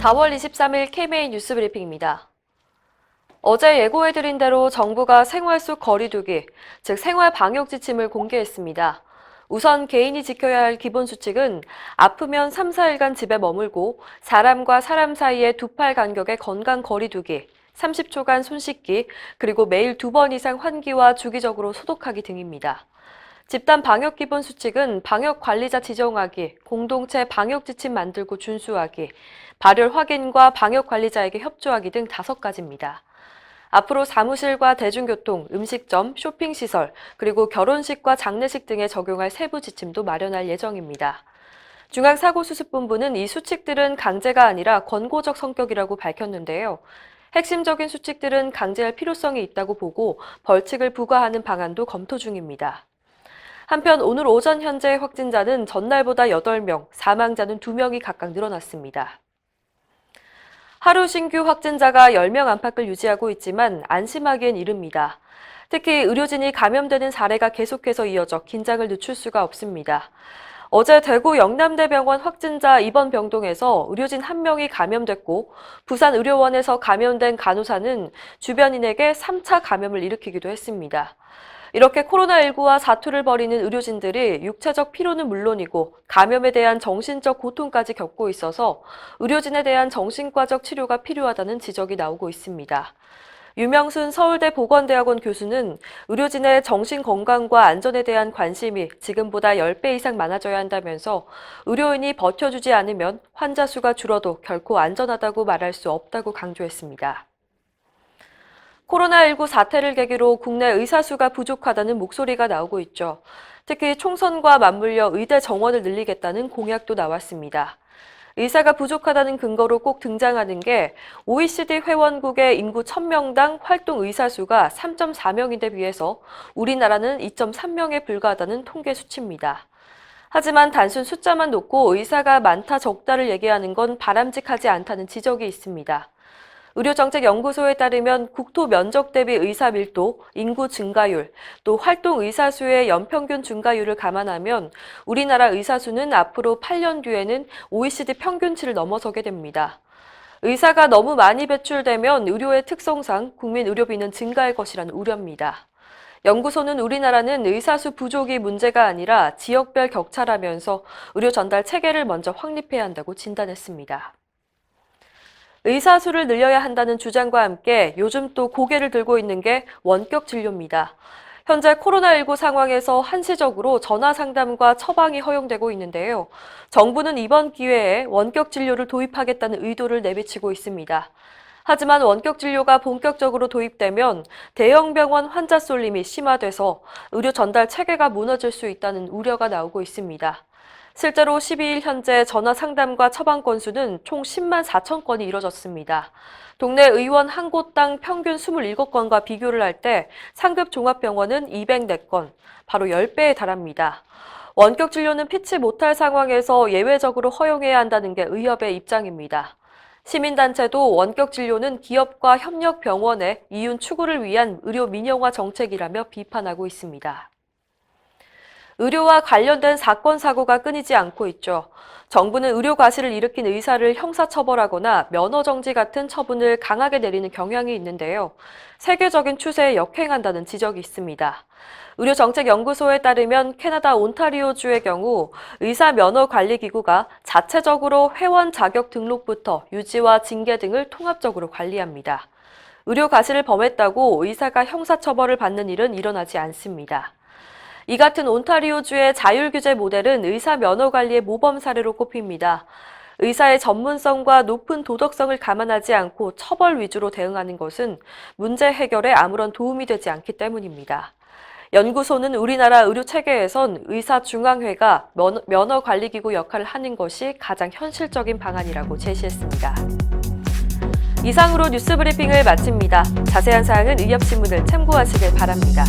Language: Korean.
4월 23일 K-메인 뉴스 브리핑입니다. 어제 예고해드린 대로 정부가 생활 속 거리두기, 즉 생활 방역 지침을 공개했습니다. 우선 개인이 지켜야 할 기본 수칙은 아프면 3, 4일간 집에 머물고 사람과 사람 사이의 2팔 간격의 건강 거리두기, 30초간 손 씻기, 그리고 매일 2번 이상 환기와 주기적으로 소독하기 등입니다. 집단 방역 기본 수칙은 방역 관리자 지정하기, 공동체 방역 지침 만들고 준수하기, 발열 확인과 방역 관리자에게 협조하기 등 5가지입니다. 앞으로 사무실과 대중교통, 음식점, 쇼핑시설, 그리고 결혼식과 장례식 등에 적용할 세부 지침도 마련할 예정입니다. 중앙사고수습본부는 이 수칙들은 강제가 아니라 권고적 성격이라고 밝혔는데요. 핵심적인 수칙들은 강제할 필요성이 있다고 보고 벌칙을 부과하는 방안도 검토 중입니다. 한편 오늘 오전 현재 확진자는 전날보다 8명, 사망자는 2명이 각각 늘어났습니다. 하루 신규 확진자가 10명 안팎을 유지하고 있지만 안심하기엔 이릅니다. 특히 의료진이 감염되는 사례가 계속해서 이어져 긴장을 늦출 수가 없습니다. 어제 대구 영남대병원 확진자 입원 병동에서 의료진 1명이 감염됐고 부산 의료원에서 감염된 간호사는 주변인에게 3차 감염을 일으키기도 했습니다. 이렇게 코로나19와 사투를 벌이는 의료진들이 육체적 피로는 물론이고 감염에 대한 정신적 고통까지 겪고 있어서 의료진에 대한 정신과적 치료가 필요하다는 지적이 나오고 있습니다. 유명순 서울대 보건대학원 교수는 의료진의 정신건강과 안전에 대한 관심이 지금보다 10배 이상 많아져야 한다면서 의료인이 버텨주지 않으면 환자 수가 줄어도 결코 안전하다고 말할 수 없다고 강조했습니다. 코로나19 사태를 계기로 국내 의사 수가 부족하다는 목소리가 나오고 있죠. 특히 총선과 맞물려 의대 정원을 늘리겠다는 공약도 나왔습니다. 의사가 부족하다는 근거로 꼭 등장하는 게 OECD 회원국의 인구 1000명당 활동 의사 수가 3.4명인데 비해서 우리나라는 2.3명에 불과하다는 통계 수치입니다. 하지만 단순 숫자만 놓고 의사가 많다 적다를 얘기하는 건 바람직하지 않다는 지적이 있습니다. 의료정책연구소에 따르면 국토 면적 대비 의사 밀도, 인구 증가율, 또 활동 의사 수의 연평균 증가율을 감안하면 우리나라 의사 수는 앞으로 8년 뒤에는 OECD 평균치를 넘어서게 됩니다. 의사가 너무 많이 배출되면 의료의 특성상 국민 의료비는 증가할 것이라는 우려입니다. 연구소는 우리나라는 의사 수 부족이 문제가 아니라 지역별 격차라면서 의료 전달 체계를 먼저 확립해야 한다고 진단했습니다. 의사 수를 늘려야 한다는 주장과 함께 요즘 또 고개를 들고 있는 게 원격 진료입니다. 현재 코로나19 상황에서 한시적으로 전화 상담과 처방이 허용되고 있는데요. 정부는 이번 기회에 원격 진료를 도입하겠다는 의도를 내비치고 있습니다. 하지만 원격 진료가 본격적으로 도입되면 대형 병원 환자 쏠림이 심화돼서 의료 전달 체계가 무너질 수 있다는 우려가 나오고 있습니다. 실제로 12일 현재 전화 상담과 처방 건수는 총 10만 4천 건이 이뤄졌습니다. 동네 의원 한 곳당 평균 27건과 비교를 할 때 상급 종합병원은 204건, 바로 10배에 달합니다. 원격 진료는 피치 못할 상황에서 예외적으로 허용해야 한다는 게 의협의 입장입니다. 시민단체도 원격 진료는 기업과 협력 병원의 이윤 추구를 위한 의료 민영화 정책이라며 비판하고 있습니다. 의료와 관련된 사건, 사고가 끊이지 않고 있죠. 정부는 의료 과실을 일으킨 의사를 형사처벌하거나 면허정지 같은 처분을 강하게 내리는 경향이 있는데요. 세계적인 추세에 역행한다는 지적이 있습니다. 의료정책연구소에 따르면 캐나다 온타리오주의 경우 의사면허관리기구가 자체적으로 회원 자격 등록부터 유지와 징계 등을 통합적으로 관리합니다. 의료 과실을 범했다고 의사가 형사처벌을 받는 일은 일어나지 않습니다. 이 같은 온타리오주의 자율규제 모델은 의사 면허 관리의 모범 사례로 꼽힙니다. 의사의 전문성과 높은 도덕성을 감안하지 않고 처벌 위주로 대응하는 것은 문제 해결에 아무런 도움이 되지 않기 때문입니다. 연구소는 우리나라 의료 체계에선 의사중앙회가 면허관리기구 역할을 하는 것이 가장 현실적인 방안이라고 제시했습니다. 이상으로 뉴스 브리핑을 마칩니다. 자세한 사항은 의협신문을 참고하시길 바랍니다.